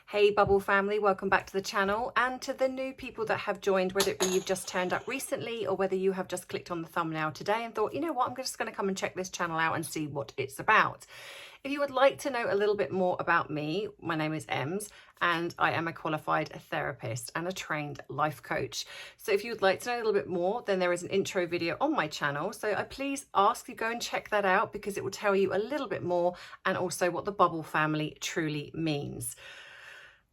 Hey Bubble family, welcome back to the channel, and to the new people that have joined, whether it be you've just turned up recently or whether you have just clicked on the thumbnail today and thought, you know what, I'm just going to come and check this channel out and see what it's about. If you would like to know a little bit more about me, my name is Ems and I am a qualified therapist and a trained life coach. So if you would like to know a little bit more, then there is an intro video on my channel. So I please ask you go and check that out because it will tell you a little bit more and also what the Bubble family truly means.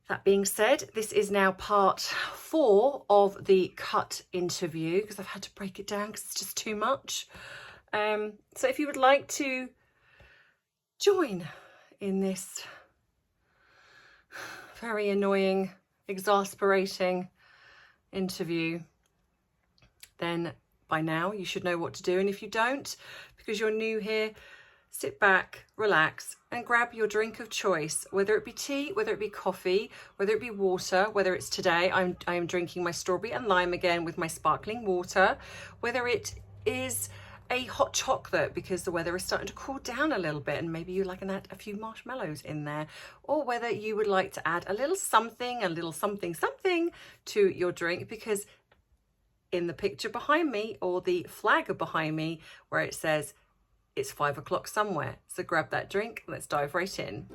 That being said, this is now part 4 of the cut interview because I've had to break it down because it's just too much. So if you would like to join in this very annoying, exasperating interview, then by now you should know what to do. And if you don't, because you're new here, sit back, relax, and grab your drink of choice, whether it be tea, whether it be coffee, whether it be water, whether it's today, I am drinking my strawberry and lime again with my sparkling water, whether it is a hot chocolate because the weather is starting to cool down a little bit and maybe you like to add a few marshmallows in there, or whether you would like to add a little something to your drink, because in the picture behind me, or the flag behind me, where it says it's 5 o'clock somewhere. So grab that drink and let's dive right in.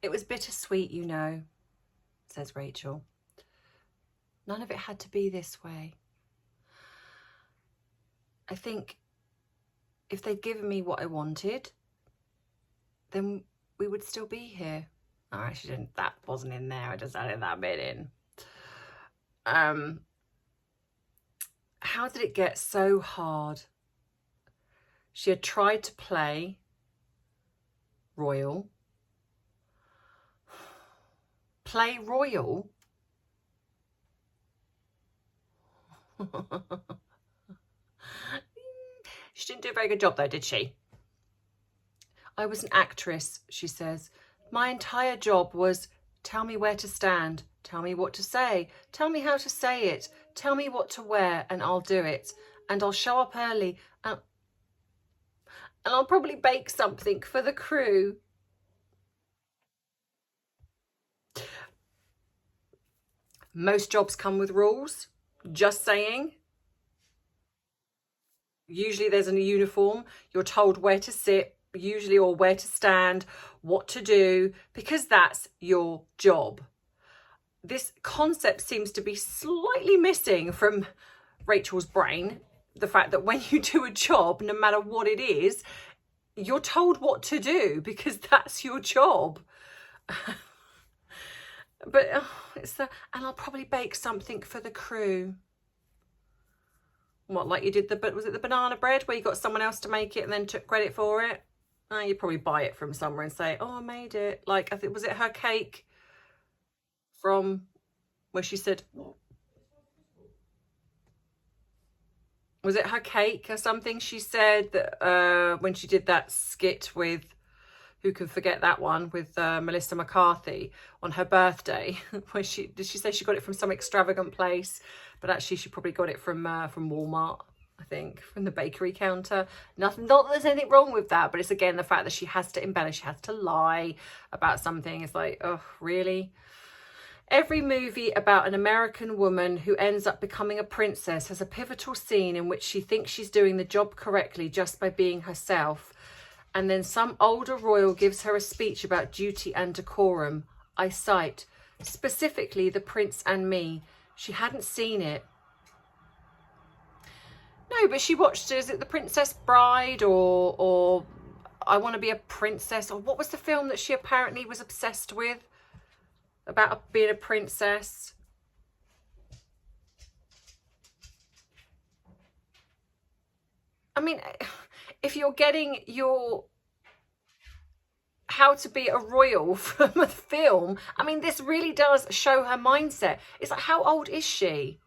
It was bittersweet, you know, says Rachel. None of it had to be this way. I think if they'd given me what I wanted, then we would still be here. Oh, actually, didn't. That wasn't in there. I just added that bit in. How did it get so hard? She had tried to play royal. Play royal? She didn't do a very good job though, did she? I was an actress, she says. My entire job was tell me where to stand, tell me what to say, tell me how to say it, tell me what to wear and I'll do it. And I'll show up early and I'll probably bake something for the crew. Most jobs come with rules, just saying. Usually there's a uniform, you're told where to sit, usually, or where to stand, what to do, because that's your job. This concept seems to be slightly missing from Rachel's brain. The fact that when you do a job, no matter what it is, you're told what to do because that's your job. But it's the, and I'll probably bake something for the crew. What, like you did was it the banana bread where you got someone else to make it and then took credit for it? Oh, you'd probably buy it from somewhere and say, oh, I made it. Like, I think, was it her cake from where she said, was it her cake or something? She said that when she did that skit with, who can forget that one, with Melissa McCarthy on her birthday, where did she say she got it from some extravagant place, but actually she probably got it from Walmart, I think, from the bakery counter. Nothing, not that there's anything wrong with that, but it's again the fact that she has to embellish, she has to lie about something. It's like, oh, really? Every movie about an American woman who ends up becoming a princess has a pivotal scene in which she thinks she's doing the job correctly just by being herself. And then some older royal gives her a speech about duty and decorum. I cite, specifically The Prince and Me. She hadn't seen it. No, but she watched, is it The Princess Bride or I Want to Be a Princess? Or what was the film that she apparently was obsessed with about being a princess? I mean, if you're getting your how to be a royal from a film, I mean, this really does show her mindset. It's like, how old is she?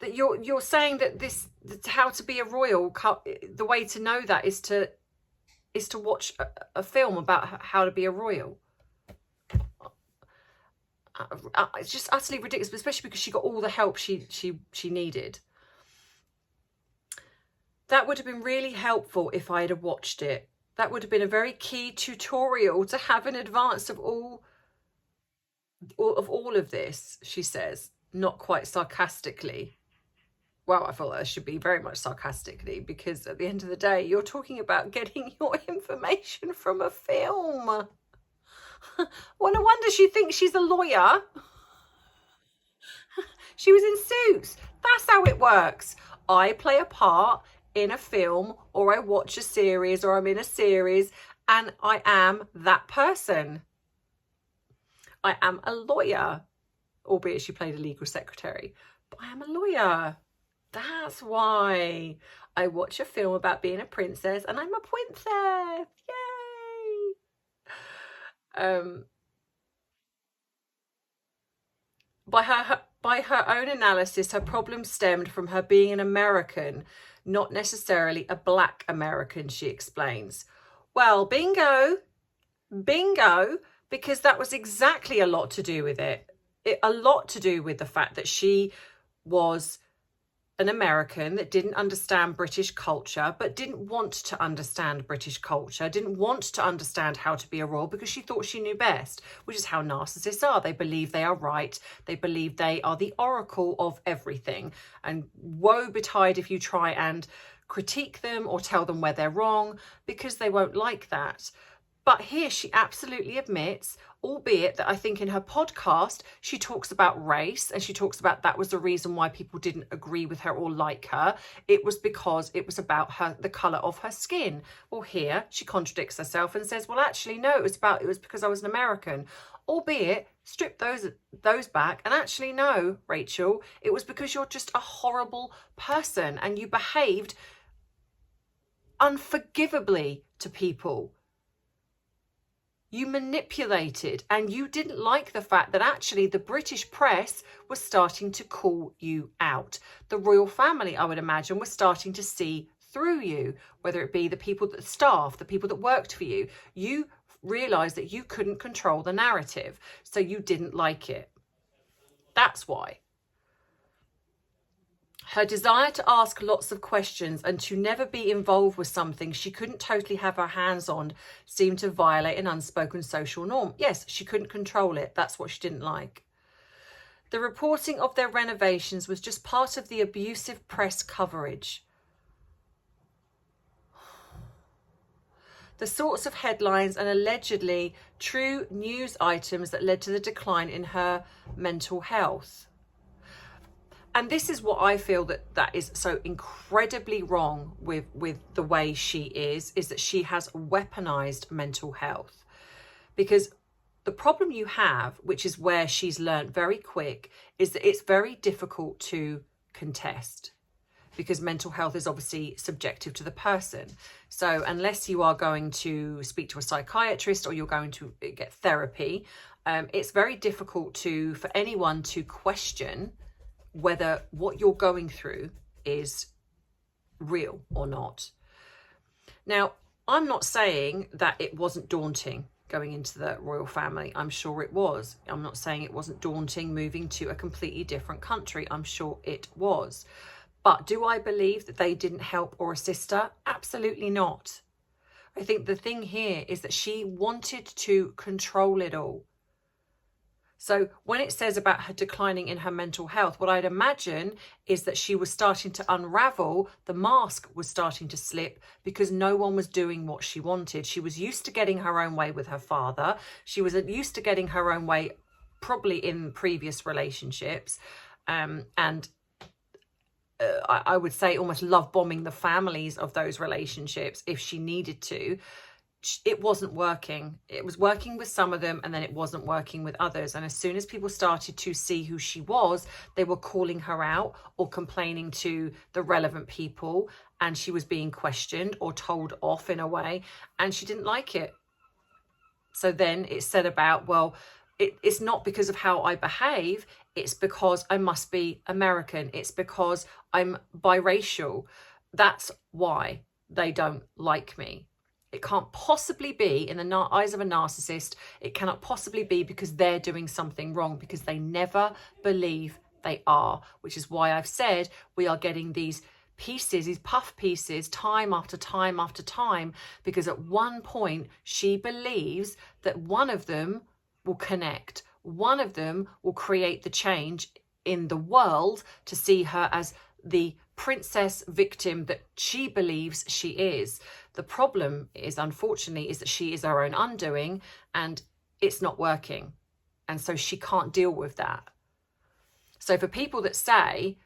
that you're saying that how to be a royal, the way to know that is to watch a film about how to be a royal. It's just utterly ridiculous, especially because she got all the help she needed. That would have been really helpful if I had watched it. That would have been a very key tutorial to have in advance of all of this, she says, not quite sarcastically. Well, I thought that should be very much sarcastically, because at the end of the day, you're talking about getting your information from a film. Well, no wonder she thinks she's a lawyer. She was in Suits. That's how it works. I play a part in a film, or I watch a series, or I'm in a series, and I am that person. I am a lawyer, albeit she played a legal secretary, but I am a lawyer. That's why I watch a film about being a princess and I'm a princess. Yay! By her own analysis, her problem stemmed from her being an American, not necessarily a Black American, she explains. Well, bingo, because that was exactly a lot to do with it. A lot to do with the fact that she was an American that didn't understand British culture, but didn't want to understand British culture, didn't want to understand how to be a royal because she thought she knew best, which is how narcissists are. They believe they are right. They believe they are the oracle of everything. And woe betide if you try and critique them or tell them where they're wrong, because they won't like that. But here she absolutely admits, albeit that I think in her podcast, she talks about race, and she talks about that was the reason why people didn't agree with her or like her. It was because it was about the colour of her skin. Well, here she contradicts herself and says, well, actually, no, it was because I was an American. Albeit, strip those back, and actually, no, Rachel, it was because you're just a horrible person and you behaved unforgivably to people. You manipulated, and you didn't like the fact that actually the British press was starting to call you out. The royal family, I would imagine, was starting to see through you, whether it be the people that staff, the people that worked for you. You realised that you couldn't control the narrative, so you didn't like it. That's why. Her desire to ask lots of questions and to never be involved with something she couldn't totally have her hands on seemed to violate an unspoken social norm. Yes, she couldn't control it. That's what she didn't like. The reporting of their renovations was just part of the abusive press coverage. The sorts of headlines and allegedly true news items that led to the decline in her mental health. And this is what I feel that is so incredibly wrong with the way she is that she has weaponized mental health. Because the problem you have, which is where she's learned very quick, is that it's very difficult to contest, because mental health is obviously subjective to the person. So unless you are going to speak to a psychiatrist or you're going to get therapy, it's very difficult for anyone to question whether what you're going through is real or not. Now, I'm not saying that it wasn't daunting going into the royal family. I'm sure it was. I'm not saying it wasn't daunting moving to a completely different country. I'm sure it was. But do I believe that they didn't help or assist her? Absolutely not. I think the thing here is that she wanted to control it all. So when it says about her declining in her mental health, what I'd imagine is that she was starting to unravel, the mask was starting to slip because no one was doing what she wanted. She was used to getting her own way with her father. She was used to getting her own way probably in previous relationships. I would say almost love bombing the families of those relationships if she needed to. It wasn't working. It was working with some of them, and then it wasn't working with others. And as soon as people started to see who she was, they were calling her out or complaining to the relevant people, and she was being questioned or told off in a way, and she didn't like it. So then it said about, well, it's not because of how I behave, it's because I must be American, it's because I'm biracial. That's why they don't like me. It can't possibly be, in the eyes of a narcissist, it cannot possibly be because they're doing something wrong, because they never believe they are, which is why I've said we are getting these pieces, these puff pieces, time after time after time, because at one point she believes that one of them will connect. One of them will create the change in the world to see her as the princess victim that she believes she is. The problem is, unfortunately, is that she is her own undoing, and it's not working. And so she can't deal with that. So for people that say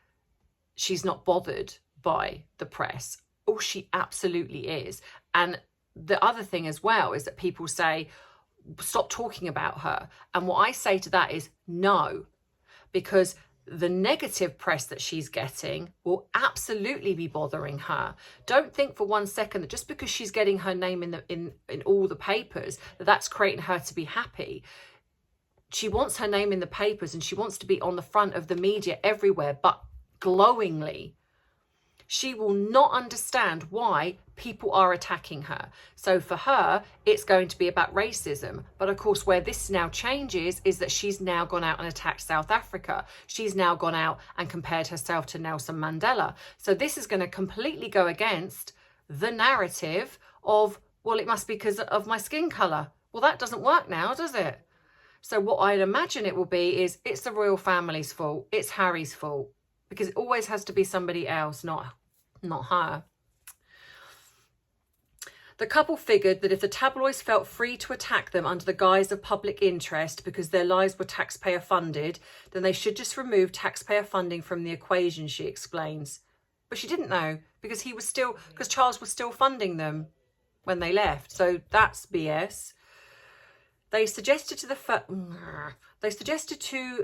she's not bothered by the press, oh, she absolutely is. And the other thing as well is that people say, stop talking about her. And what I say to that is no, because the negative press that she's getting will absolutely be bothering her. Don't think for 1 second that just because she's getting her name in all the papers, that's creating her to be happy. She wants her name in the papers and she wants to be on the front of the media everywhere, but glowingly. She will not understand why people are attacking her. So for her, it's going to be about racism. But of course, where this now changes is that she's now gone out and attacked South Africa. She's now gone out and compared herself to Nelson Mandela. So this is going to completely go against the narrative of, well, it must be because of my skin colour. Well, that doesn't work now, does it? So what I'd imagine it will be is it's the royal family's fault. It's Harry's fault. Because it always has to be somebody else, not her. The couple figured that if the tabloids felt free to attack them under the guise of public interest because their lives were taxpayer funded, then they should just remove taxpayer funding from the equation, she explains. But she didn't know, because Charles was still funding them when they left. So that's BS. They suggested to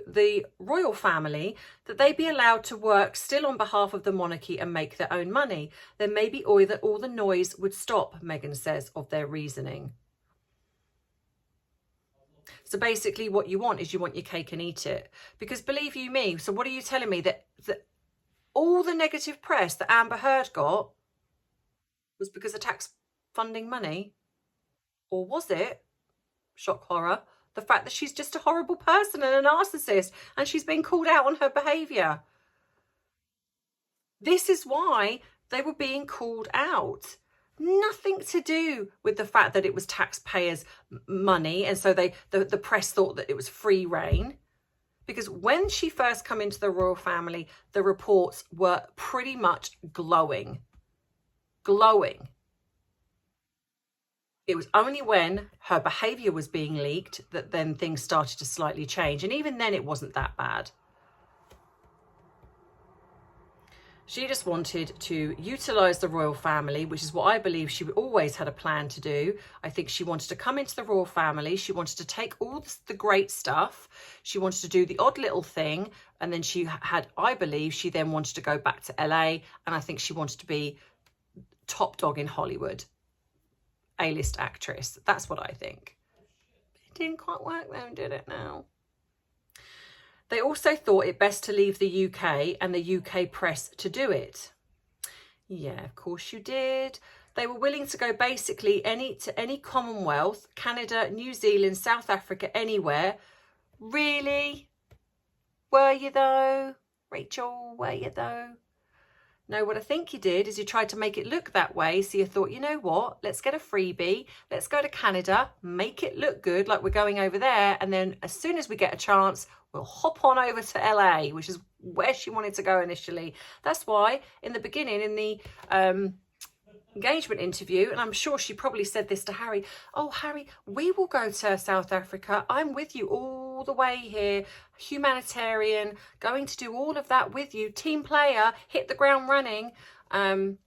the royal family that they be allowed to work still on behalf of the monarchy and make their own money. Then maybe all the noise would stop, Meghan says, of their reasoning. So basically what you want is you want your cake and eat it. Because believe you me, so what are you telling me? That all the negative press that Amber Heard got was because of tax funding money? Or was it, shock horror, the fact that she's just a horrible person and a narcissist and she's been called out on her behaviour? This is why they were being called out. Nothing to do with the fact that it was taxpayers' money, and so the press thought that it was free reign. Because when she first came into the royal family, the reports were pretty much glowing. Glowing. It was only when her behaviour was being leaked that then things started to slightly change. And even then it wasn't that bad. She just wanted to utilise the royal family, which is what I believe she always had a plan to do. I think she wanted to come into the royal family. She wanted to take all the great stuff. She wanted to do the odd little thing. And then I believe she then wanted to go back to LA. And I think she wanted to be top dog in Hollywood. A-list actress. That's what I think. It didn't quite work though, did it now? They also thought it best to leave the UK and the UK press to do it. Yeah, of course you did. They were willing to go basically to any Commonwealth, Canada, New Zealand, South Africa, anywhere. Really? Were you though? Rachel, were you though? No, what I think you did is you tried to make it look that way. So you thought, you know what, let's get a freebie. Let's go to Canada, make it look good like we're going over there. And then as soon as we get a chance, we'll hop on over to LA, which is where she wanted to go initially. That's why in the beginning, in the engagement interview, and I'm sure she probably said this to Harry, oh, Harry, we will go to South Africa. I'm with you all the way here. Humanitarian, going to do all of that with you. Team player, hit the ground running. And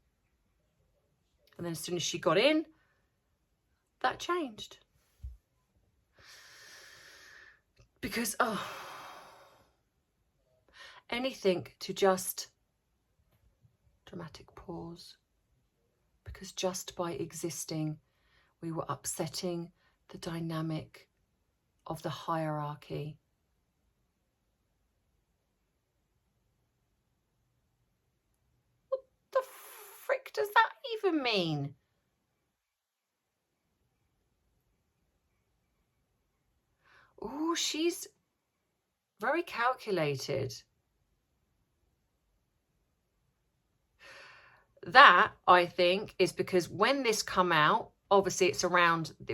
then as soon as she got in, that changed. Because, anything to just dramatic pause. Because just by existing, we were upsetting the dynamic of the hierarchy. frick does that even mean? Oh, she's very calculated. That, I think, is because when this come out, obviously it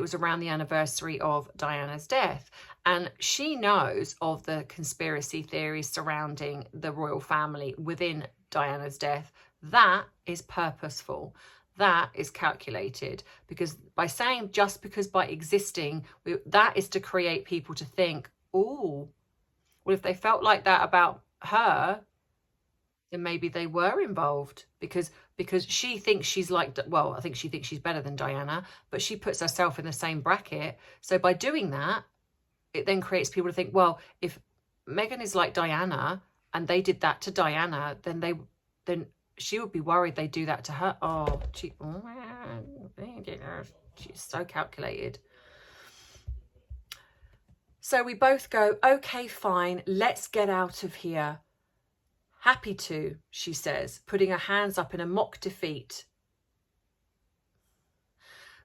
was around the anniversary of Diana's death, and she knows of the conspiracy theories surrounding the royal family within Diana's death. That is purposeful. That is calculated, because by saying just because by existing, that is to create people to think, oh, well, if they felt like that about her, then maybe they were involved, because she thinks she's like, well, I think she thinks she's better than Diana, but she puts herself in the same bracket. So by doing that, it then creates people to think, well, if Meghan is like Diana and they did that to Diana, then she would be worried they do that to her. Oh, she's so calculated. So we both go, okay, fine, let's get out of here. Happy to, she says, putting her hands up in a mock defeat.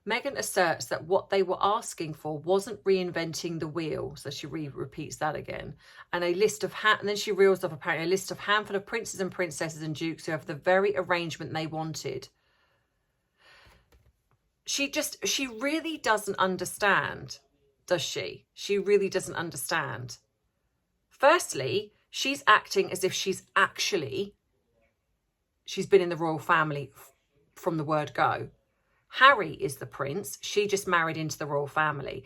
Meghan asserts that what they were asking for wasn't reinventing the wheel, so she repeats that again, and a list of and then she reels off apparently a list of handful of princes and princesses and dukes who have the very arrangement they wanted. She really doesn't understand, does she? She really doesn't understand. Firstly, she's acting as if she's been in the royal family from the word go. Harry is the prince. She just married into the royal family.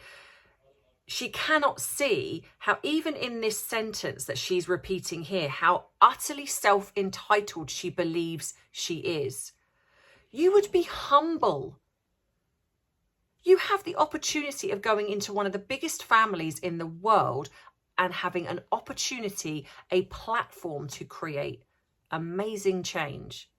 She cannot see how, even in this sentence that she's repeating here, how utterly self-entitled she believes she is. You would be humble. You have the opportunity of going into one of the biggest families in the world and having an opportunity, a platform to create amazing change.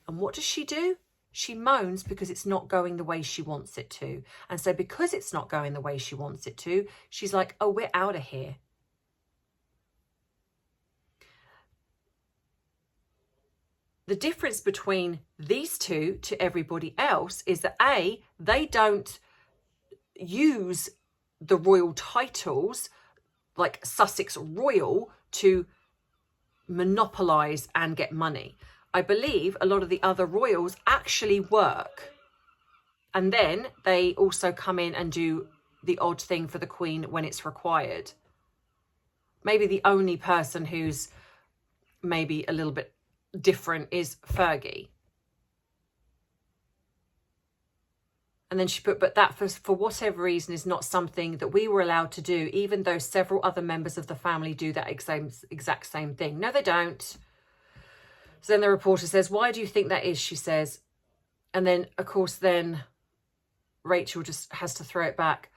And what does she do? She moans because it's not going the way she wants it to. And so because it's not going the way she wants it to, she's like, oh, we're out of here. The difference between these two to everybody else is that A, they don't use the royal titles like Sussex Royal to monopolise and get money. I believe a lot of the other royals actually work. And then they also come in and do the odd thing for the Queen when it's required. Maybe the only person who's maybe a little bit different is Fergie. And then she put, but that for whatever reason is not something that we were allowed to do, even though several other members of the family do that exact same thing. No, they don't. So then the reporter says, why do you think that is? She says. And then, of course, then Rachel just has to throw it back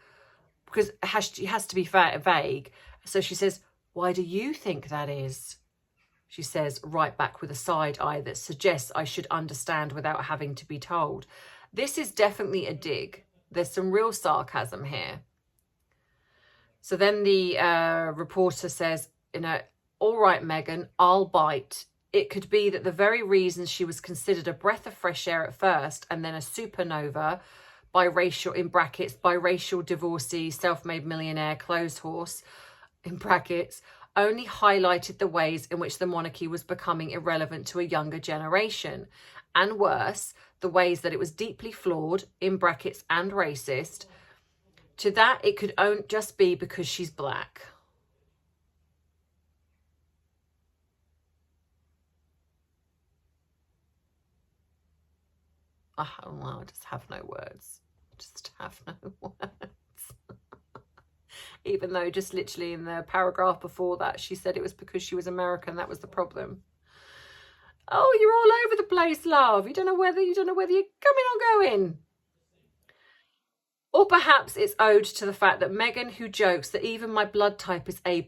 because it has to be vague. So she says, why do you think that is? She says, right back with a side eye that suggests I should understand without having to be told. This is definitely a dig. There's some real sarcasm here. So then the reporter says, all right, Meghan, I'll bite. It could be that the very reason she was considered a breath of fresh air at first and then a supernova, biracial divorcee, self-made millionaire, clothes horse, in brackets, only highlighted the ways in which the monarchy was becoming irrelevant to a younger generation. And worse, the ways that it was deeply flawed, in brackets, and racist. To that, it could just be because she's black. I don't know, I just have no words. Just have no words. Even though just literally in the paragraph before that, she said it was because she was American, that was the problem. Oh, you're all over the place, love. You don't know whether you're coming or going. Or perhaps it's owed to the fact that Meghan, who jokes that even my blood type is A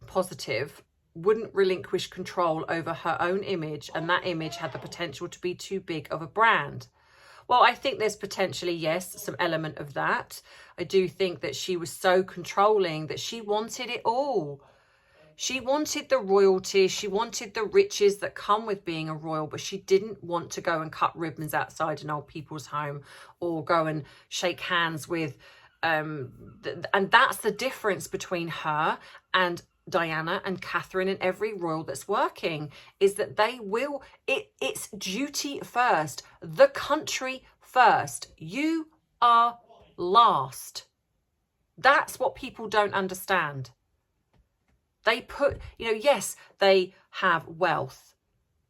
positive, wouldn't relinquish control over her own image, and that image had the potential to be too big of a brand. Well, I think there's potentially, yes, some element of that. I do think that she was so controlling that she wanted it all. She wanted the royalty, she wanted the riches that come with being a royal, but she didn't want to go and cut ribbons outside an old people's home or go and shake hands with, and that's the difference between her and Diana and Catherine and every royal that's working, is that they will, it's duty first, the country first. You are last. That's what people don't understand. They put, yes, they have wealth.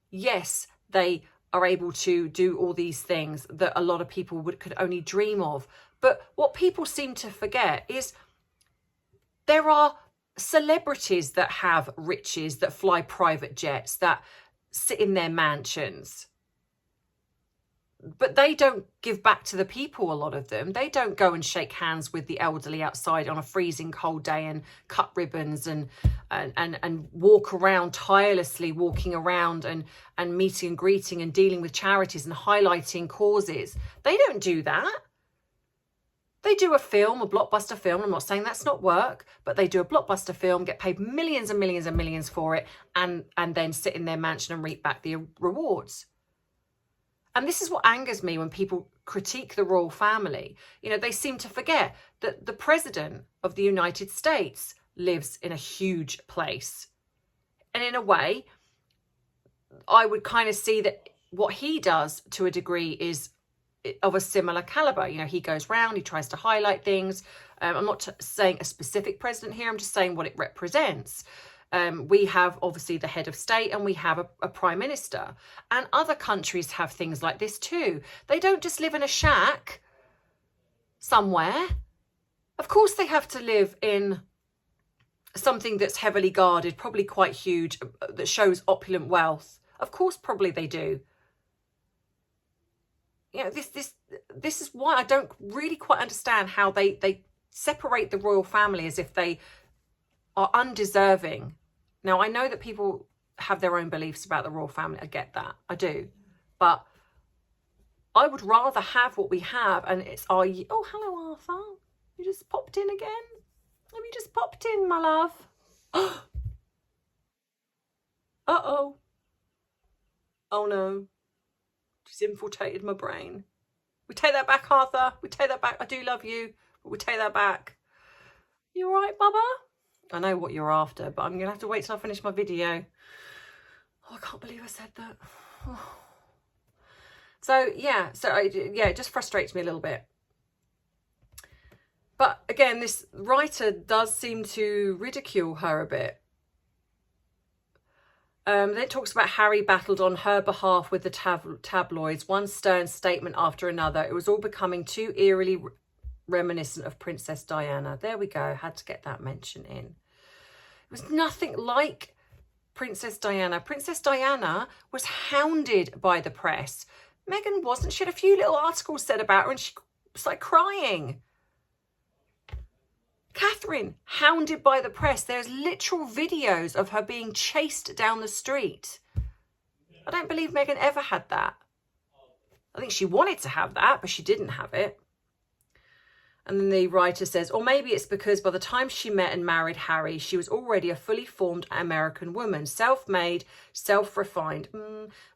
Yes, they are able to do all these things that a lot of people could only dream of. But what people seem to forget is there are celebrities that have riches, that fly private jets, that sit in their mansions. But they don't give back to the people, a lot of them. They don't go and shake hands with the elderly outside on a freezing cold day and cut ribbons and walk around tirelessly, walking around and meeting and greeting and dealing with charities and highlighting causes. They don't do that. They do a film, a blockbuster film. I'm not saying that's not work, but they do a blockbuster film, get paid millions and millions and millions for it, and then sit in their mansion and reap back the rewards. And this is what angers me when people critique the royal family. They seem to forget that the president of the United States lives in a huge place. And in a way, I would kind of see that what he does to a degree is of a similar caliber. He goes round, he tries to highlight things. I'm not saying a specific president here, I'm just saying what it represents. We have obviously the head of state and we have a prime minister, and other countries have things like this too. They don't just live in a shack somewhere. Of course they have to live in something that's heavily guarded, probably quite huge, that shows opulent wealth. Of course, probably they do. This is why I don't really quite understand how they separate the royal family as if they are undeserving. Now, I know that people have their own beliefs about the royal family. I get that. I do. But I would rather have what we have, and it's our... Oh, hello, Arthur. You just popped in again? Have you just popped in, my love? Uh-oh. Oh, no. She's infiltrated my brain. We take that back, Arthur. We take that back. I do love you, but we take that back. You all right, Bubba? I know what you're after, but I'm going to have to wait till I finish my video. Oh, I can't believe I said that. Oh. So, yeah. It just frustrates me a little bit. But again, this writer does seem to ridicule her a bit. Then it talks about Harry battled on her behalf with the tabloids, one stern statement after another. It was all becoming too eerily reminiscent of Princess Diana. There we go. Had to get that mention in. It was nothing like Princess Diana. Princess Diana was hounded by the press. Meghan wasn't. She had a few little articles said about her and she was like crying. Catherine, hounded by the press. There's literal videos of her being chased down the street. I don't believe Meghan ever had that. I think she wanted to have that, but she didn't have it. And then the writer says, or maybe it's because by the time she met and married Harry, she was already a fully formed American woman, self-made, self-refined.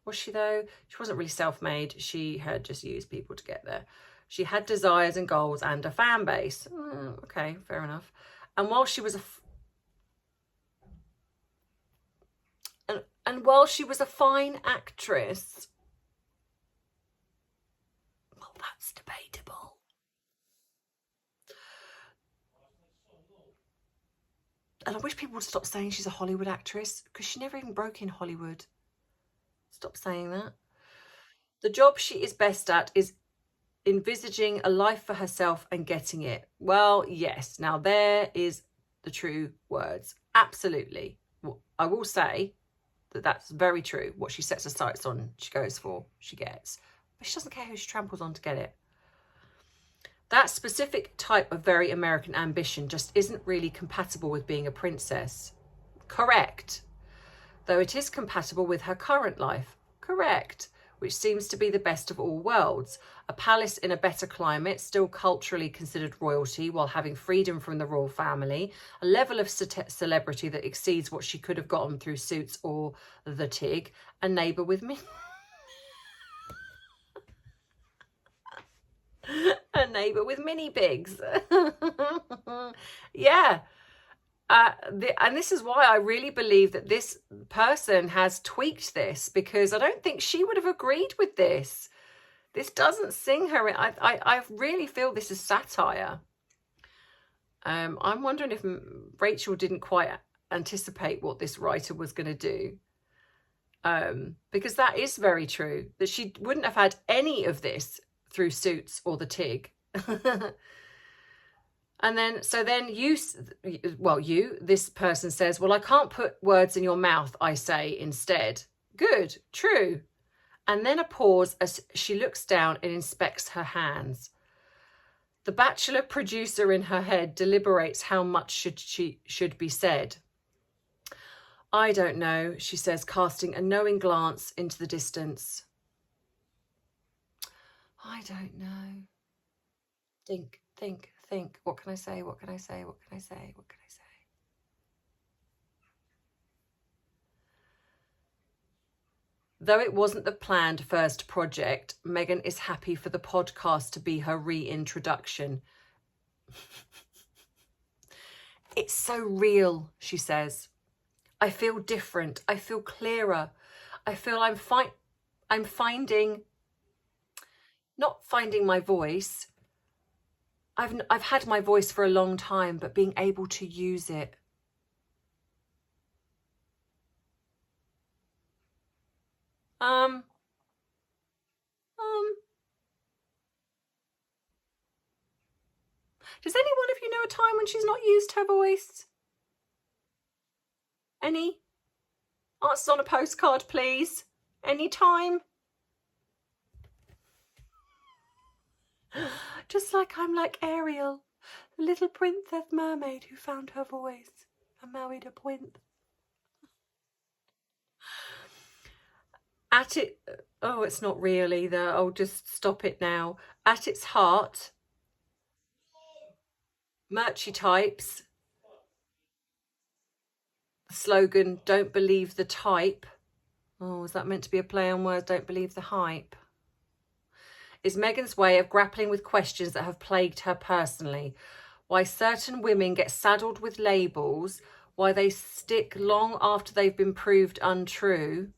Was she though? She wasn't really self-made. She had just used people to get there. She had desires and goals and a fan base. Okay, fair enough. And while she was a fine actress, well, that's debatable. And I wish people would stop saying she's a Hollywood actress, because she never even broke in Hollywood. Stop saying that. The job she is best at is envisaging a life for herself and getting it. Well, yes. Now, there is the true words. Absolutely. I will say that that's very true. What she sets her sights on, she goes for, she gets. But she doesn't care who she tramples on to get it. That specific type of very American ambition just isn't really compatible with being a princess. Correct. Though it is compatible with her current life. Correct. which seems to be the best of all worlds. A palace in a better climate, still culturally considered royalty while having freedom from the royal family, a level of celebrity that exceeds what she could have gotten through Suits or The Tig, a neighbour with me. A neighbour with mini pigs. Yeah. And this is why I really believe that this person has tweaked this, because I don't think she would have agreed with this. This doesn't sing her. I really feel this is satire. I'm wondering if Rachel didn't quite anticipate what this writer was going to do. Because that is very true, that she wouldn't have had any of this through Suits or The Tig. And then, so then this person says, well, I can't put words in your mouth, I say instead. Good, true. And then a pause as she looks down and inspects her hands. The bachelor producer in her head deliberates how much should be said. I don't know, she says, casting a knowing glance into the distance. I don't know. Think. What can I say? What can I say? What can I say? What can I say? Though it wasn't the planned first project, Meghan is happy for the podcast to be her reintroduction. It's so real, she says. I feel different. I feel clearer. I feel I'm not finding my voice. I've had my voice for a long time, but being able to use it. Does any one of you know a time when she's not used her voice? Any? Answers on a postcard, please. Any time? Just like I'm like Ariel, the little princess mermaid who found her voice and married a prince. It's not real either. I'll just stop it now. At its heart, Merchy types. Slogan, don't believe the type. Oh, is that meant to be a play on words? Don't believe the hype. Is Meghan's way of grappling with questions that have plagued her personally. Why certain women get saddled with labels, why they stick long after they've been proved untrue.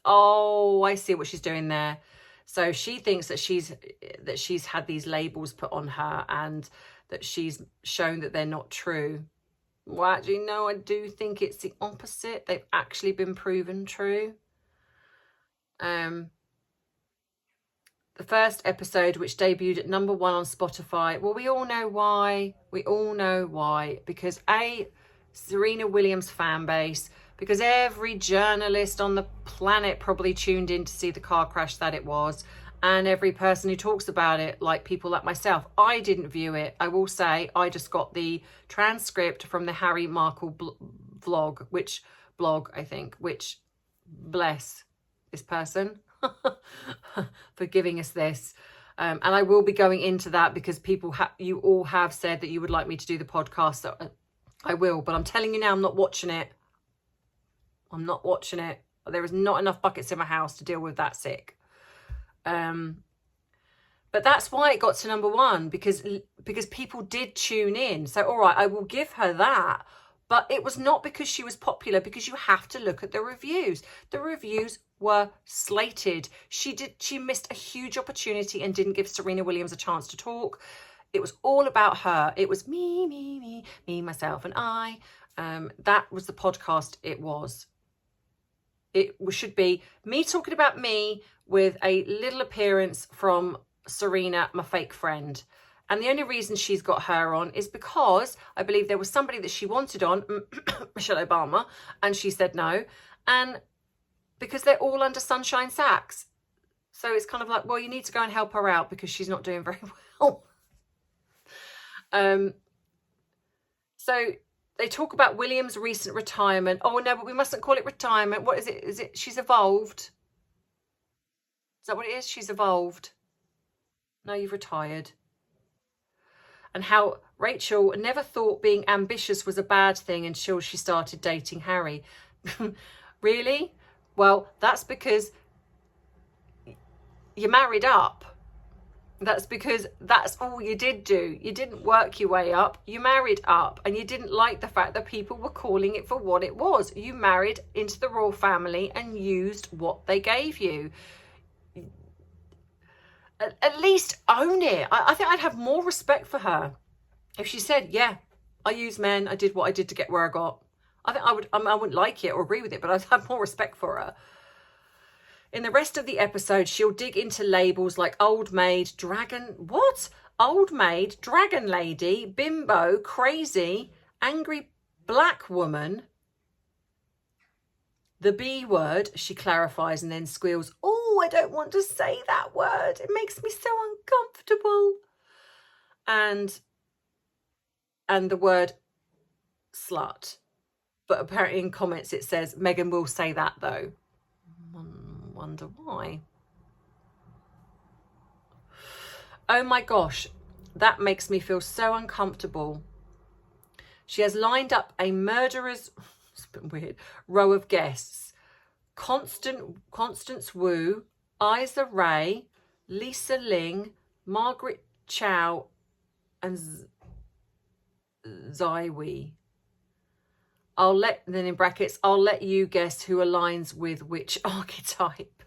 Oh, I see what she's doing there. So she thinks that she's had these labels put on her and that she's shown that they're not true. Well, actually, no, I do think it's the opposite. They've actually been proven true. The first episode, which debuted at #1 on Spotify. Well, we all know why. Because Serena Williams fan base, because every journalist on the planet probably tuned in to see the car crash that it was, and every person who talks about it, like people like myself. I didn't view it. I will say I just got the transcript from the Harry Markle blog, which bless this person for giving us this. And I will be going into that because you all have said that you would like me to do the podcast. So I will, but I'm telling you now, I'm not watching it. There is not enough buckets in my house to deal with that sick. But that's why it got to #1, because people did tune in. So all right, I will give her that. But it was not because she was popular, because you have to look at the reviews. The reviews were slated. She missed a huge opportunity and didn't give Serena Williams a chance to talk. It was all about her. It was me, myself, and I. That was the podcast it was. It should be me talking about me with a little appearance from Serena, my fake friend. And the only reason she's got her on is because I believe there was somebody that she wanted on, Michelle Obama, and she said no. And because they're all under Sunshine Sacks. So it's kind of like, well, you need to go and help her out because she's not doing very well. So they talk about William's recent retirement. Oh, no, but we mustn't call it retirement. What is it? Is it she's evolved? that what it is? She's evolved. No, you've retired. And how Rachel never thought being ambitious was a bad thing until she started dating Harry. Really? Well, that's because you married up. That's because that's all you did do. You didn't work your way up. You married up, and you didn't like the fact that people were calling it for what it was. You married into the royal family and used what they gave you. At least own it. I think I'd have more respect for her if she said, yeah, I used men. I did what I did to get where I got. I think I wouldn't like it or agree with it, but I'd have more respect for her. In the rest of the episode, she'll dig into labels like old maid, dragon, what? Old maid, dragon lady, bimbo, crazy, angry black woman. The B word, she clarifies and then squeals, oh, I don't want to say that word. It makes me so uncomfortable. And the word slut. But apparently in comments it says, Meghan will say that though. Wonder why. Oh my gosh, that makes me feel so uncomfortable. She has lined up a murderer's, it's a bit weird, row of guests. Constance Wu, Isa Rae, Lisa Ling, Margaret Chow, and Zaiwi. Then in brackets, I'll let you guess who aligns with which archetype.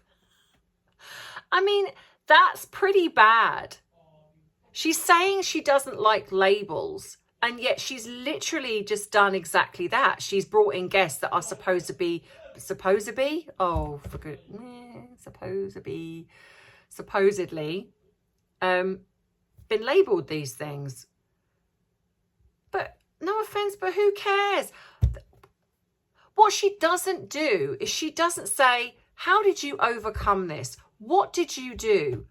I mean, that's pretty bad. She's saying she doesn't like labels, and yet she's literally just done exactly that. She's brought in guests that are supposedly, been labelled these things. But no offence, but who cares? What she doesn't do is she doesn't say, how did you overcome this? What did you do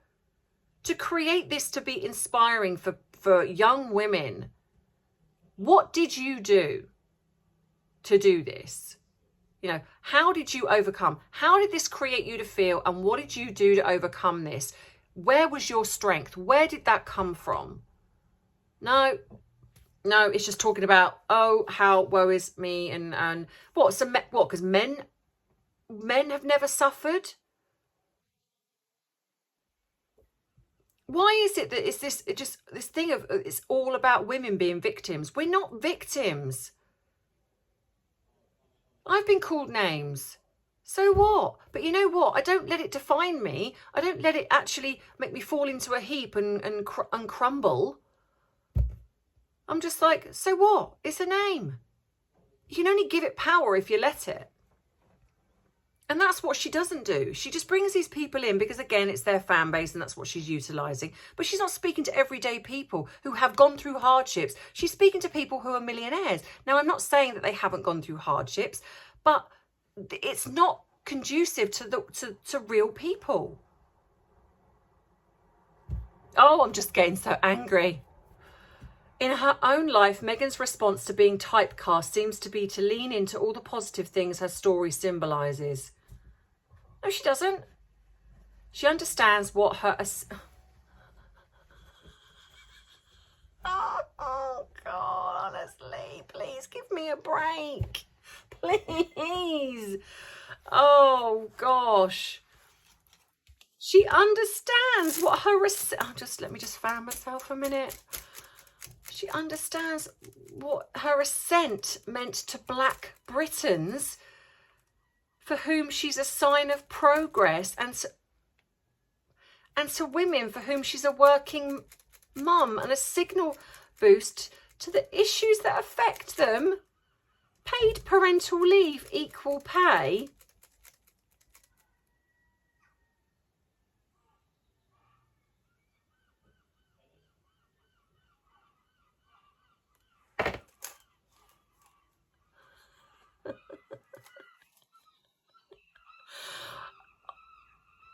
to create this to be inspiring for young women? What did you do to do this? You know, how did you overcome? How did this create you to feel? And what did you do to overcome this? Where was your strength? Where did that come from? No, it's just talking about, oh, how woe is me and what? So what? Because men have never suffered. Why is it that it's this thing of it's all about women being victims? We're not victims. I've been called names. So what? But you know what? I don't let it define me. I don't let it actually make me fall into a heap and crumble. I'm just like, so what? It's a name. You can only give it power if you let it. And that's what she doesn't do. She just brings these people in because, again, it's their fan base and that's what she's utilising. But she's not speaking to everyday people who have gone through hardships. She's speaking to people who are millionaires. Now, I'm not saying that they haven't gone through hardships, but it's not conducive to real people. Oh, I'm just getting so angry. In her own life, Meghan's response to being typecast seems to be to lean into all the positive things her story symbolises. No, she doesn't. She understands what her... Oh, God, honestly, please give me a break. Please. Oh, gosh. She understands what her... let me just fan myself a minute. She understands what her ascent meant to Black Britons, for whom she's a sign of progress, and to women for whom she's a working mum and a signal boost to the issues that affect them. Paid parental leave, equal pay.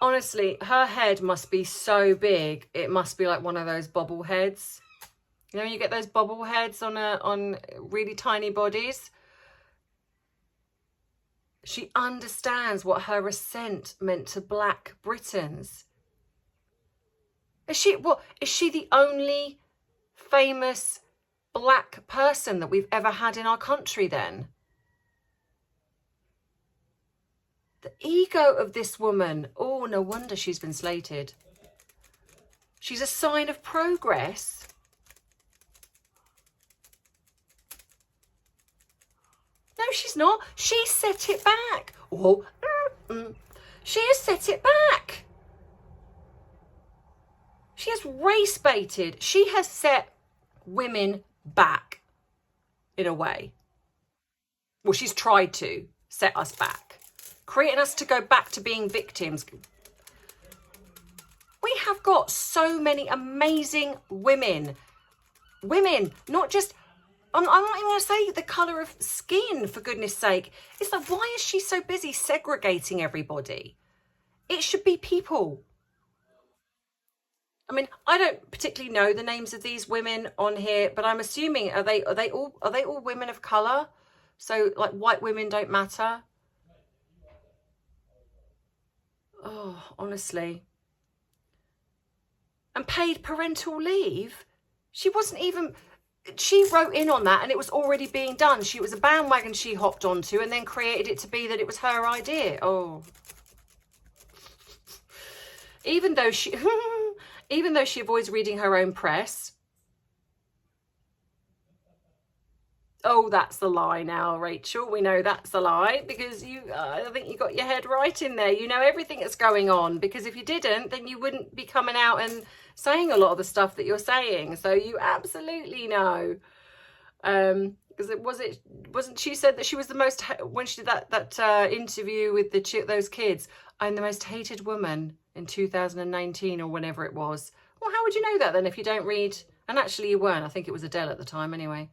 Honestly, her head must be so big. It must be like one of those bobble heads. You know, you get those bobble heads on really tiny bodies. She understands what her ascent meant to Black Britons. Is she the only famous black person that we've ever had in our country then? The ego of this woman. Oh, no wonder she's been slated. She's a sign of progress. No, she's not. She set it back. Oh, she has set it back. She has race baited. She has set women back in a way. Well, she's tried to set us back, creating us to go back to being victims. We have got so many amazing women. Women, not just, I'm not even going to say the colour of skin, for goodness sake. It's like, why is she so busy segregating everybody? It should be people. I mean, I don't particularly know the names of these women on here, but I'm assuming are they all women of colour? So like white women don't matter. Oh, honestly. And paid parental leave. She wasn't even, she wrote in on that and it was already being done. It was a bandwagon she hopped onto and then created it to be that it was her idea. Oh. Even though she avoids reading her own press. Oh, that's the lie now, Rachel. We know that's the lie because I think you got your head right in there. You know everything that's going on, because if you didn't, then you wouldn't be coming out and saying a lot of the stuff that you're saying. So you absolutely know. Because wasn't she said that she was the most, when she did that interview with those kids, I'm the most hated woman in 2019 or whenever it was. Well, how would you know that then if you don't read? And actually you weren't. I think it was Adele at the time anyway.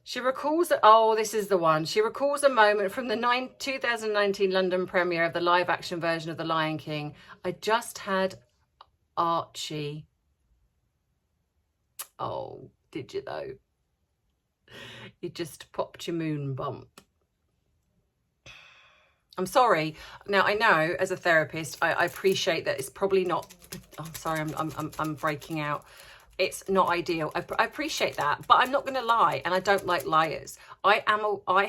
She recalls, oh, this is the one. She recalls a moment from the 2019 London premiere of the live action version of The Lion King. I just had Archie. Oh, did you though? You just popped your moon bump. I'm sorry. Now I know as a therapist, I appreciate that it's probably not. I'm sorry. I'm breaking out. It's not ideal. I appreciate that, but I'm not going to lie, and I don't like liars. I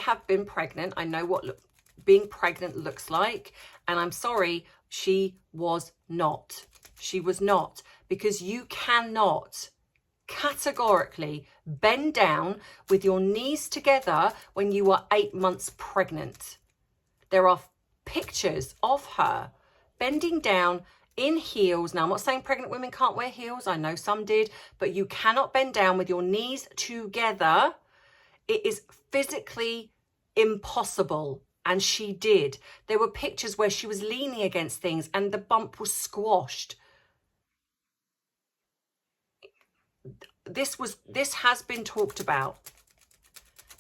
have been pregnant. I know what being pregnant looks like, and I'm sorry. She was not. She was not, because you cannot categorically bend down with your knees together when you are 8 months pregnant. There are pictures of her bending down in heels. Now, I'm not saying pregnant women can't wear heels. I know some did, but you cannot bend down with your knees together. It is physically impossible. And she did. There were pictures where she was leaning against things and the bump was squashed. This has been talked about.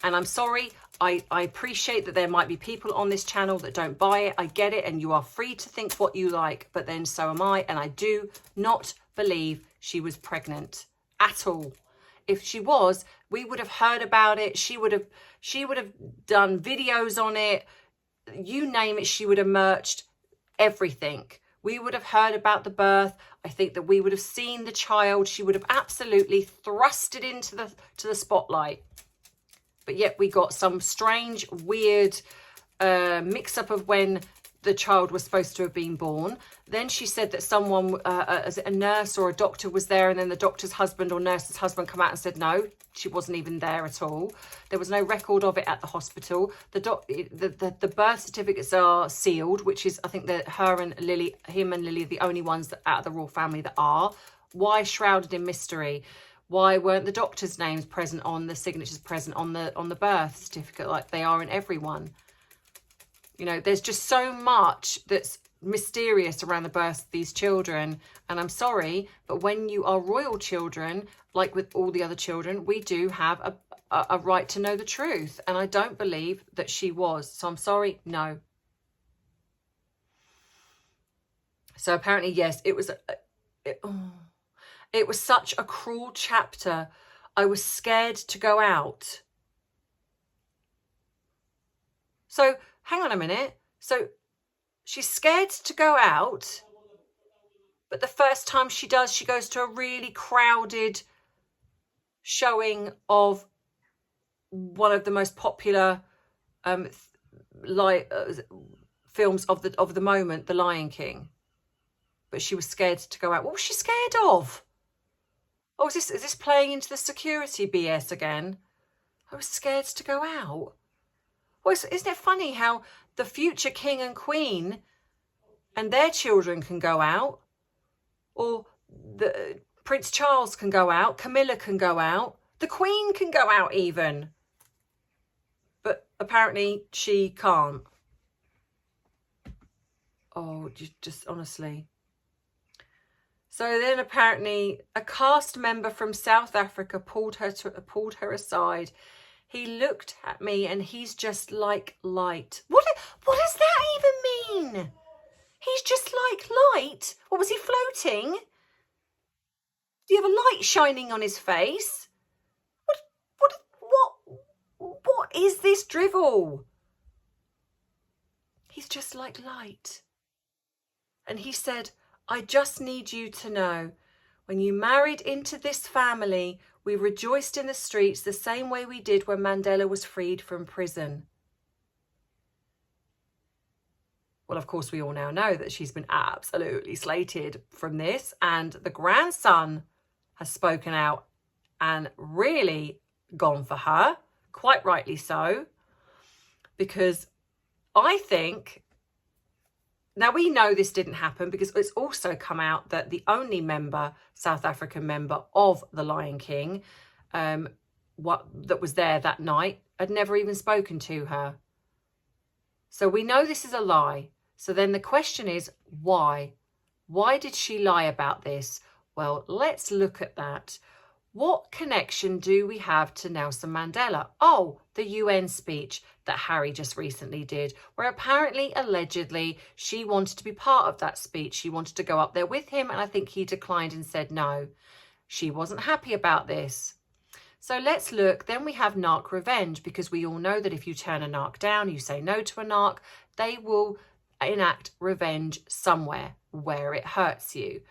And I'm sorry, I appreciate that there might be people on this channel that don't buy it. I get it, and you are free to think what you like, but then so am I, and I do not believe she was pregnant at all. If she was, we would have heard about it. She would have done videos on it. You name it, she would have merched everything. We would have heard about the birth. I think that we would have seen the child. She would have absolutely thrust it into the spotlight. But yet we got some strange, weird mix-up of when the child was supposed to have been born. Then she said that someone, a nurse or a doctor was there, and then the doctor's husband or nurse's husband come out and said no, she wasn't even there at all. There was no record of it at the hospital. The birth certificates are sealed, which is, I think that him and Lily are the only ones that, out of the royal family that are. Why shrouded in mystery? Why weren't the doctors' names present on the signatures present on the birth certificate like they are in everyone? You know, there's just so much that's mysterious around the birth of these children. And I'm sorry, but when you are royal children, like with all the other children, we do have a right to know the truth. And I don't believe that she was. So I'm sorry, no. So apparently, yes, it was... It was such a cruel chapter. I was scared to go out. So, hang on a minute. So, she's scared to go out. But the first time she does, she goes to a really crowded showing of one of the most popular films of the moment, The Lion King. But she was scared to go out. What was she scared of? Oh, is this playing into the security BS again? I was scared to go out. Well, isn't it funny how the future king and queen and their children can go out, or the Prince Charles can go out, Camilla can go out, the Queen can go out even. But apparently she can't. Oh, just honestly. So then apparently a cast member from South Africa pulled her aside. He looked at me and he's just like light. What does that even mean? He's just like light? What, was he floating? Do you have a light shining on his face? What is this drivel? He's just like light. And he said, I just need you to know, when you married into this family, we rejoiced in the streets the same way we did when Mandela was freed from prison. Well, of course, we all now know that she's been absolutely slated from this, and the grandson has spoken out and really gone for her, quite rightly so, because I think, now we know this didn't happen because it's also come out that the only South African member of The Lion King, that was there that night, had never even spoken to her. So we know this is a lie. So then the question is, why? Why did she lie about this? Well, let's look at that. What connection do we have to Nelson Mandela? Oh, the UN speech that Harry just recently did, where apparently, allegedly, she wanted to be part of that speech. She wanted to go up there with him, and I think he declined and said no. She wasn't happy about this. So let's look. Then we have narc revenge, because we all know that if you turn a narc down, you say no to a narc, they will enact revenge somewhere where it hurts you.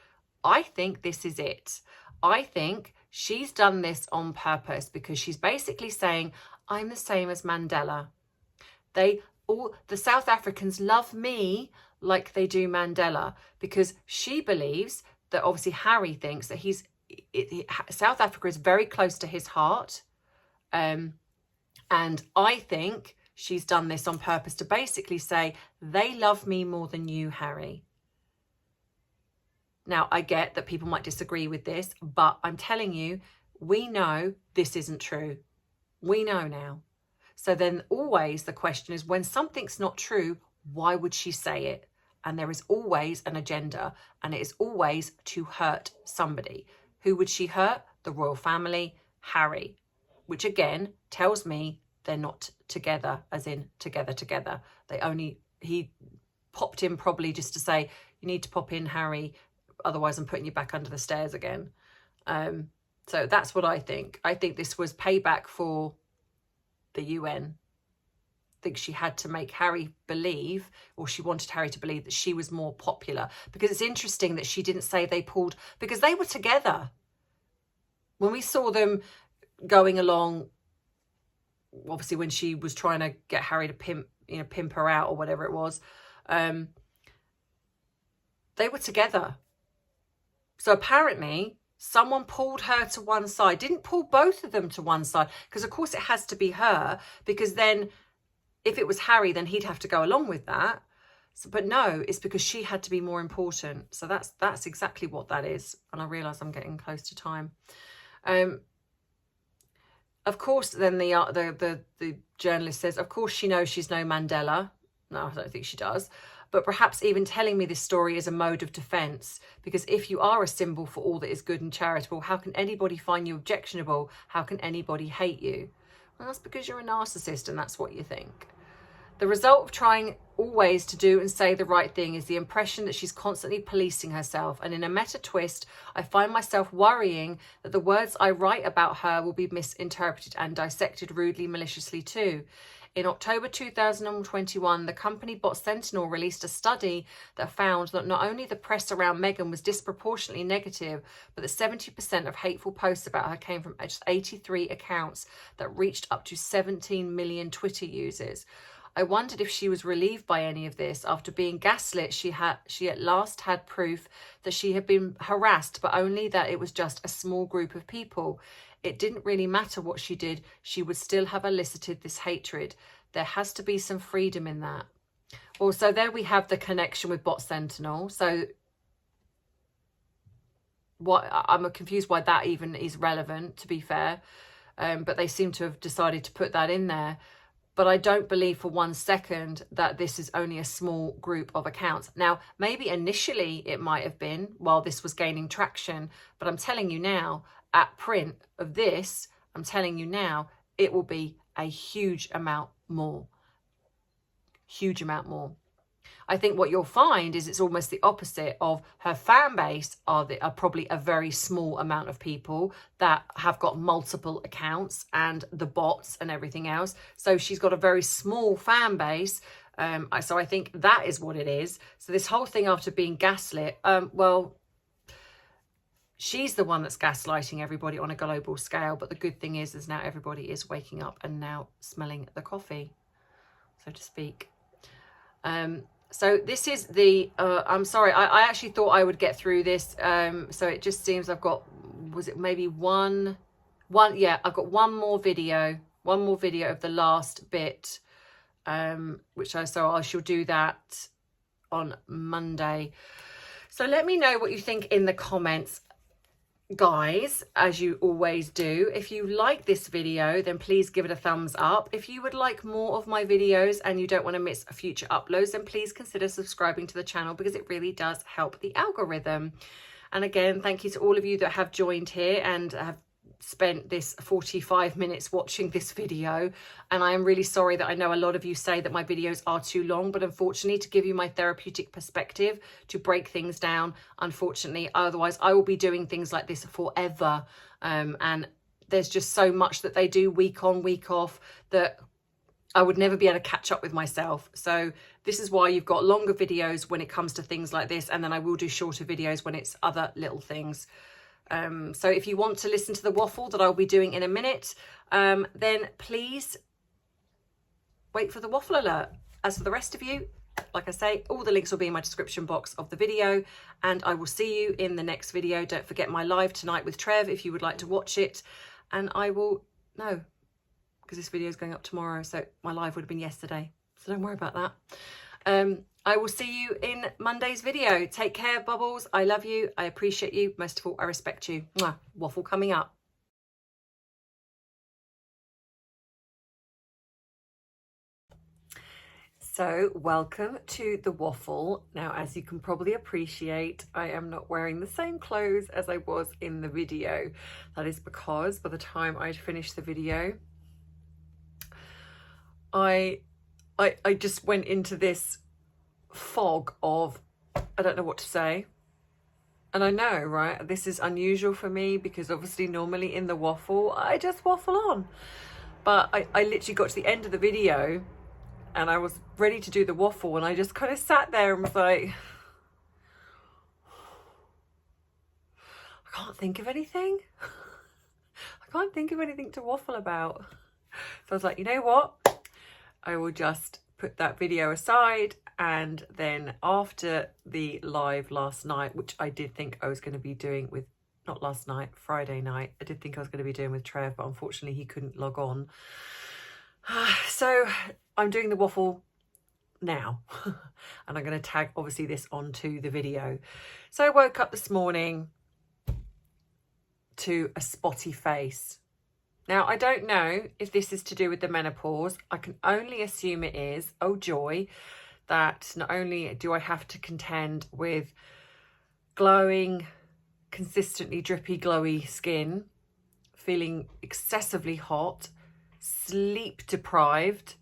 I think this is it. I think she's done this on purpose, because she's basically saying, I'm the same as Mandela. The South Africans love me like they do Mandela, because she believes that obviously Harry thinks that South Africa is very close to his heart. And I think she's done this on purpose to basically say, they love me more than you, Harry. Now, I get that people might disagree with this, but I'm telling you, we know this isn't true. We know now. So then always the question is, when something's not true, why would she say it? And there is always an agenda, and it is always to hurt somebody. Who would she hurt? The royal family, Harry, which again tells me they're not together, as in together. He popped in probably just to say, you need to pop in, Harry, otherwise I'm putting you back under the stairs again. So that's what I think. I think this was payback for the UN. I think she had to make Harry believe, or she wanted Harry to believe, that she was more popular. Because it's interesting that she didn't say they pulled, because they were together. When we saw them going along, obviously when she was trying to get Harry to pimp her out or whatever it was, they were together. So apparently someone pulled her to one side, didn't pull both of them to one side, because of course it has to be her, because then if it was Harry, then he'd have to go along with that. So, but no, it's because she had to be more important. So that's exactly what that is. And I realise I'm getting close to time. Of course, then the journalist says, of course she knows she's no Mandela. No, I don't think she does. But perhaps even telling me this story is a mode of defence, because if you are a symbol for all that is good and charitable, how can anybody find you objectionable? How can anybody hate you? Well, that's because you're a narcissist and that's what you think. The result of trying always to do and say the right thing is the impression that she's constantly policing herself. And in a meta twist, I find myself worrying that the words I write about her will be misinterpreted and dissected rudely, maliciously too. In October 2021, the company Bot Sentinel released a study that found that not only the press around Meghan was disproportionately negative, but that 70% of hateful posts about her came from just 83 accounts that reached up to 17 million Twitter users. I wondered if she was relieved by any of this. After being gaslit, she at last had proof that she had been harassed, but only that it was just a small group of people. It didn't really matter what she did. She would still have elicited this hatred. There has to be some freedom in that. Well, so there we have the connection with Bot Sentinel. So I'm confused why that even is relevant, to be fair. But they seem to have decided to put that in there. But I don't believe for 1 second that this is only a small group of accounts. Now, maybe initially it might have been while this was gaining traction, but I'm telling you now, at print of this, I'm telling you now, it will be a huge amount more. Huge amount more. I think what you'll find is it's almost the opposite of her fan base are probably a very small amount of people that have got multiple accounts and the bots and everything else. So she's got a very small fan base. So I think that is what it is. So this whole thing after being gaslit, well, she's the one that's gaslighting everybody on a global scale. But the good thing is now everybody is waking up and now smelling the coffee, so to speak. So this is the, I'm sorry, I actually thought I would get through this. So it just seems I've got, was it maybe one, yeah, I've got one more video of the last bit, so I shall do that on Monday. So let me know what you think in the comments, guys, as you always do. If you like this video, then please give it a thumbs up. If you would like more of my videos and you don't want to miss future uploads, then please consider subscribing to the channel, because it really does help the algorithm. And again, thank you to all of you that have joined here and have spent this 45 minutes watching this video. And I am really sorry that I know a lot of you say that my videos are too long, but unfortunately, to give you my therapeutic perspective, to break things down, unfortunately, otherwise I will be doing things like this forever. And there's just so much that they do week on, week off, that I would never be able to catch up with myself. So this is why you've got longer videos when it comes to things like this, and then I will do shorter videos when it's other little things. So if you want to listen to the waffle that I'll be doing in a minute, then please wait for the waffle alert. As for the rest of you, like I say, all the links will be in my description box of the video, and I will see you in the next video. Don't forget my live tonight with Trev if you would like to watch it. And I will, no, because this video is going up tomorrow, so my live would have been yesterday. So don't worry about that. I will see you in Monday's video. Take care, Bubbles. I love you. I appreciate you. Most of all, I respect you. Mwah. Waffle coming up. So welcome to the waffle. Now, as you can probably appreciate, I am not wearing the same clothes as I was in the video. That is because by the time I'd finished the video, I just went into this fog of, I don't know what to say. And I know, right, this is unusual for me, because obviously normally in the waffle I just waffle on, but I literally got to the end of the video and I was ready to do the waffle, and I just kind of sat there and was like, I can't think of anything. I can't think of anything to waffle about. So I was like, you know what, I will just put that video aside. And then after the live last night, which I did think I was going to be doing with, not last night, Friday night, I did think I was going to be doing with Trev, but unfortunately he couldn't log on. So I'm doing the waffle now, and I'm going to tag obviously this onto the video. So I woke up this morning to a spotty face. Now, I don't know if this is to do with the menopause. I can only assume it is. Oh joy, that not only do I have to contend with glowing, consistently drippy, glowy skin, feeling excessively hot, sleep deprived,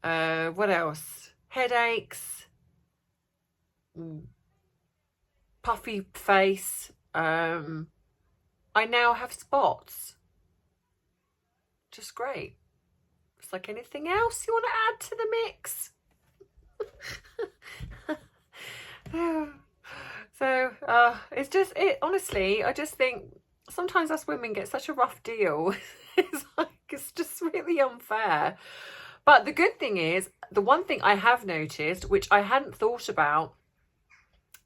what else? Headaches, puffy face. I now have spots. Just great. It's like, anything else you want to add to the mix? So it's just, honestly, I just think sometimes us women get such a rough deal. It's just really unfair. But the good thing is, the one thing I have noticed, which I hadn't thought about,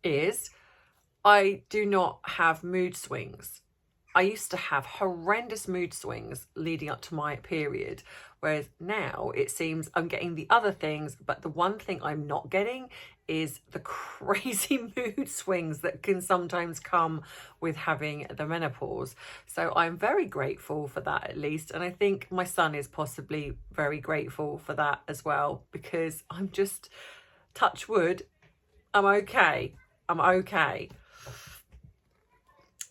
is I do not have mood swings. I used to have horrendous mood swings leading up to my period, whereas now it seems I'm getting the other things, but the one thing I'm not getting is the crazy mood swings that can sometimes come with having the menopause. So I'm very grateful for that, at least. And I think my son is possibly very grateful for that as well, because I'm just, touch wood, I'm okay. I'm okay.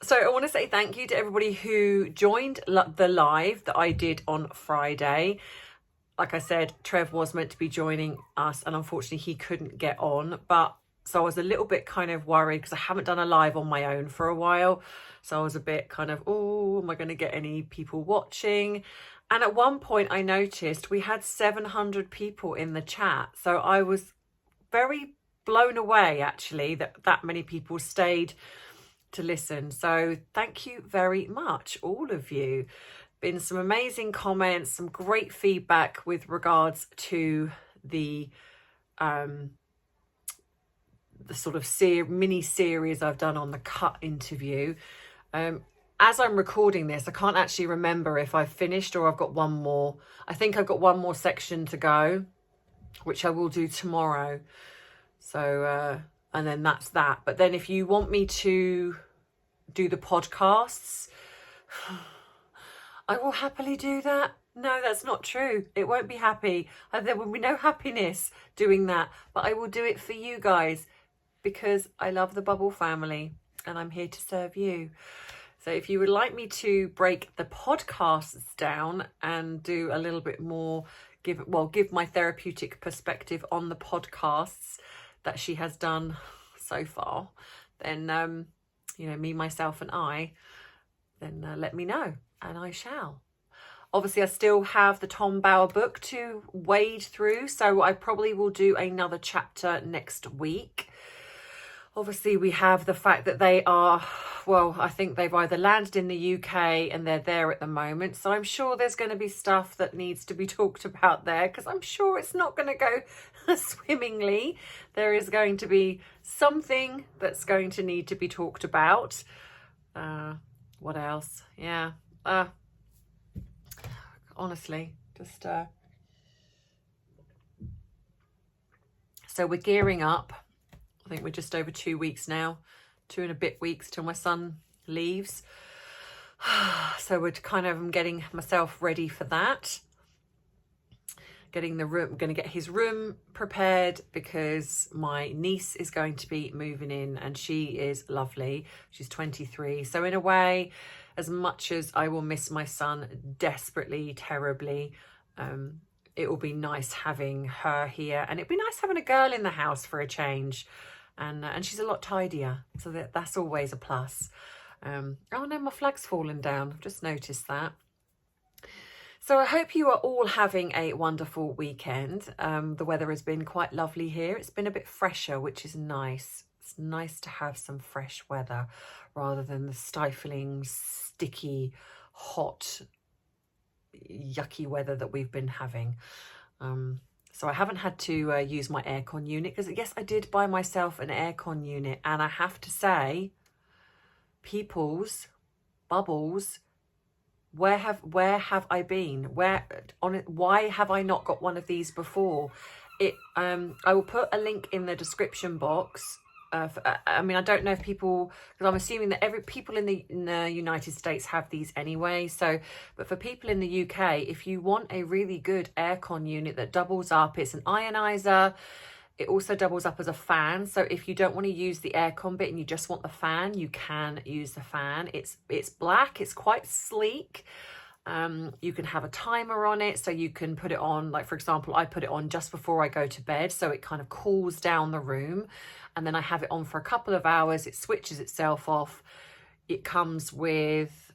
So I want to say thank you to everybody who joined the live that I did on Friday. Like I said, Trev was meant to be joining us, and unfortunately he couldn't get on. But so I was a little bit kind of worried because I haven't done a live on my own for a while. So I was a bit kind of, oh, am I going to get any people watching? And at one point I noticed we had 700 people in the chat. So I was very blown away, actually, that many people stayed to listen. So thank you very much, all of you. Been some amazing comments, some great feedback with regards to the sort of mini series I've done on the cut interview. As I'm recording this, I can't actually remember if I've finished or I've got one more. I think I've got one more section to go, which I will do tomorrow. So and then that's that. But then if you want me to do the podcasts, I will happily do that. No, that's not true. It won't be happy. There will be no happiness doing that. But I will do it for you guys, because I love the Bubble family and I'm here to serve you. So if you would like me to break the podcasts down and do a little bit more, give my therapeutic perspective on the podcasts that she has done so far, then me, myself and I, then let me know and I shall. Obviously I still have the Tom Bower book to wade through, so I probably will do another chapter next week. Obviously we have the fact that they are, well, I think they've either landed in the UK and they're there at the moment. So I'm sure there's going to be stuff that needs to be talked about there, because I'm sure it's not going to go swimmingly. There is going to be something that's going to need to be talked about. What else? Yeah. Honestly, just... So we're gearing up. I think we're just over 2 weeks now, 2 and a bit weeks till my son leaves. So we're kind of getting myself ready for that. Getting the room, going to get his room prepared, because my niece is going to be moving in and she is lovely. She's 23. So in a way, as much as I will miss my son desperately, terribly, it will be nice having her here, and it'd be nice having a girl in the house for a change. And she's a lot tidier, so that's always a plus. Oh no, my flag's fallen down. I've just noticed that. So I hope you are all having a wonderful weekend. The weather has been quite lovely here. It's been a bit fresher, which is nice. It's nice to have some fresh weather rather than the stifling, sticky, hot, yucky weather that we've been having. So I haven't had to use my aircon unit, because yes, I did buy myself an aircon unit, and I have to say, peoples, Bubbles, where have I been? Why have I not got one of these before? I will put a link in the description box. I mean, I don't know if people, because I'm assuming that people in the United States have these anyway. So, but for people in the UK, if you want a really good aircon unit that doubles up, it's an ionizer. It also doubles up as a fan. So if you don't want to use the aircon bit and you just want the fan, you can use the fan. It's black. It's quite sleek. You can have a timer on it, so you can put it on, like for example, I put it on just before I go to bed, so it kind of cools down the room, and then I have it on for a couple of hours. It switches itself off. It comes with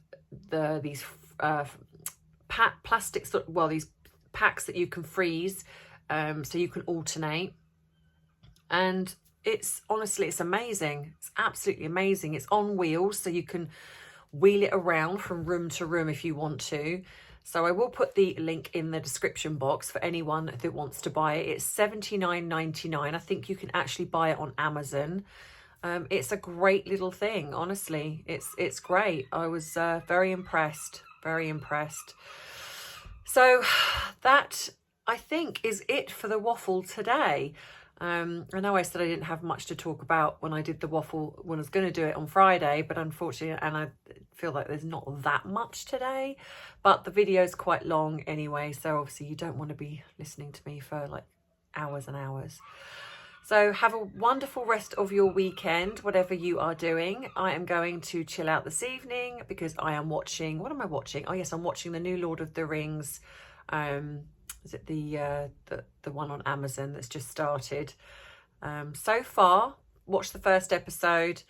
these plastic, these packs that you can freeze, so you can alternate. And it's honestly, it's amazing. It's absolutely amazing. It's on wheels, so you can wheel it around from room to room if you want to. So I will put the link in the description box for anyone that wants to buy it. It's $79.99. I think you can actually buy it on Amazon. It's a great little thing, honestly. It's great. I was very impressed, very impressed. So that, I think, is it for the waffle today. I know I said I didn't have much to talk about when I did the waffle, when I was going to do it on Friday, but unfortunately, and I feel like there's not that much today, but the video is quite long anyway, so obviously you don't want to be listening to me for like hours and hours. So have a wonderful rest of your weekend, whatever you are doing. I am going to chill out this evening because I am watching, what am I watching? Oh yes, I'm watching the new Lord of the Rings. Is it the one on Amazon that's just started? So far, watched the first episode.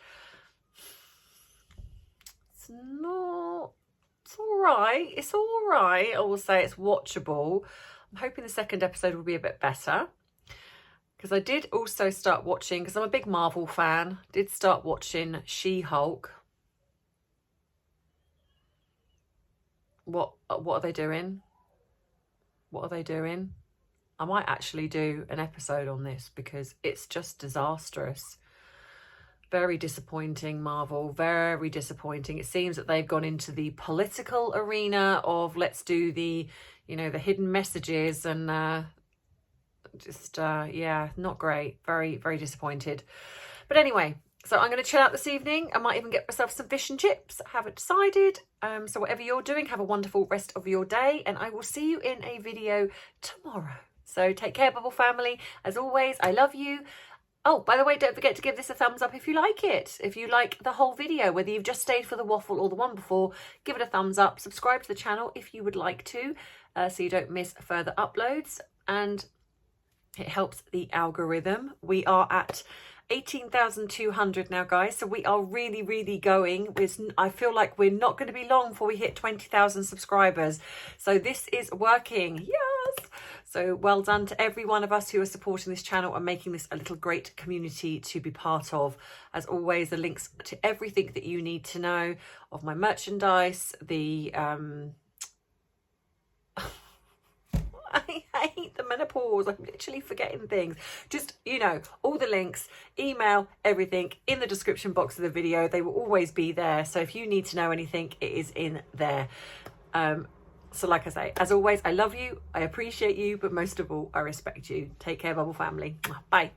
It's all right. It's all right. I will say it's watchable. I'm hoping the second episode will be a bit better. Because I did also start watching, because I'm a big Marvel fan, did start watching She-Hulk. What are they doing? What are they doing? I might actually do an episode on this because it's just disastrous. Very disappointing, Marvel, very disappointing. It seems that they've gone into the political arena of let's do the, you know, the hidden messages and yeah, not great. Very, very disappointed. But anyway, so I'm going to chill out this evening. I might even get myself some fish and chips. I haven't decided. So whatever you're doing, have a wonderful rest of your day, and I will see you in a video tomorrow. So take care, Bubble family. As always, I love you. Oh, by the way, don't forget to give this a thumbs up if you like it. If you like the whole video, whether you've just stayed for the waffle or the one before, give it a thumbs up. Subscribe to the channel if you would like to, so you don't miss further uploads. And it helps the algorithm. We are at 18,200 now, guys, so we are really, really going. I feel like we're not going to be long before we hit 20,000 subscribers, so this is working. Yes, so well done to every one of us who are supporting this channel and making this a little great community to be part of. As always, the links to everything that you need to know of my merchandise, the I hate the menopause. I'm literally forgetting things. Just, you know, all the links, email, everything in the description box of the video. They will always be there. So if you need to know anything, it is in there. So like I say, as always, I love you. I appreciate you. But most of all, I respect you. Take care, Bubble family. Bye.